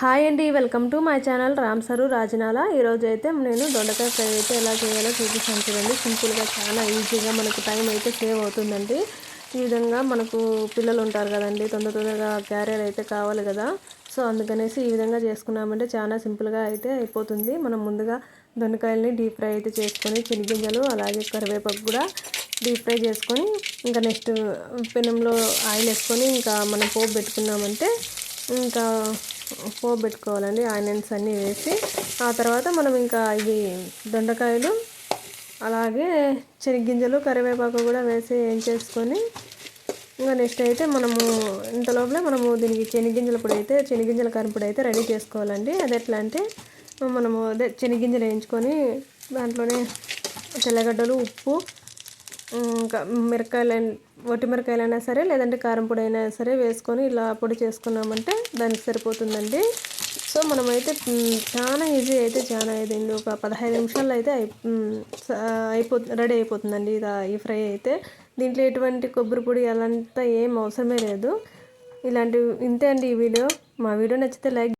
Hi అండి, welcome to my channel Ram sir Rajanala. ఈరోజు అయితే నేను దొండకాయ ఫ్రై అయితే ఎలా చేయాలో చూపిస్తాను చూడండి. సింపుల్గా చాలా ఈజీగా మనకు టైం అయితే సేవ్ అవుతుందండి. ఈ విధంగా మనకు పిల్లలు ఉంటారు కదండి, తొందరగా క్యారియర్ అయితే కావాలి కదా. సో అందుకనేసి ఈ విధంగా చేసుకున్నామంటే చాలా సింపుల్గా అయితే అయిపోతుంది. మనం ముందుగా దొండకాయలని డీప్ ఫ్రై అయితే చేసుకొని చెనిగింజలు అలాగే కరివేపాకు కూడా డీప్ ఫ్రై చేసుకొని ఇంకా నెక్స్ట్ పెనంలో ఆయిల్ వేసుకొని ఇంకా మనం పోపు పెట్టుకున్నామంటే ఇంకా పోపు పెట్టుకోవాలండి. ఆనియన్స్ అన్నీ వేసి ఆ తర్వాత మనం ఇంకా ఇవి దొండకాయలు అలాగే శనగగింజలు కరివేపాకు కూడా వేసి చేసుకొని ఇంకా నెక్స్ట్ అయితే మనము ఇంతలోపలే మనము దీనికి శనగగింజల పొడి అయితే శనగగింజల కారంపొడి అయితే రెడీ చేసుకోవాలండి. అది ఎట్లా అంటే మనము అదే శనగగింజలు వేయించుకొని దాంట్లోనే తెల్లగడ్డలు, ఉప్పు, ఇంకా మిరపకాయలు, ఒట్టి మిరపకాయలైనా సరే లేదంటే కారం పొడి అయినా సరే వేసుకొని ఇలా పొడి చేసుకున్నామంటే దానికి సరిపోతుందండి. సో మనమైతే చాలా ఈజీ అయితే చాలా అయింది. ఒక 15 నిమిషాల్లో అయితే రెడీ అయిపోతుందండి ఈ ఫ్రై అయితే. దీంట్లో ఎటువంటి కొబ్బరి పొడి అలాంతా ఏం అవసరమే లేదు. ఇంతే అండి ఈ వీడియో. మా వీడియో నచ్చితే లైక్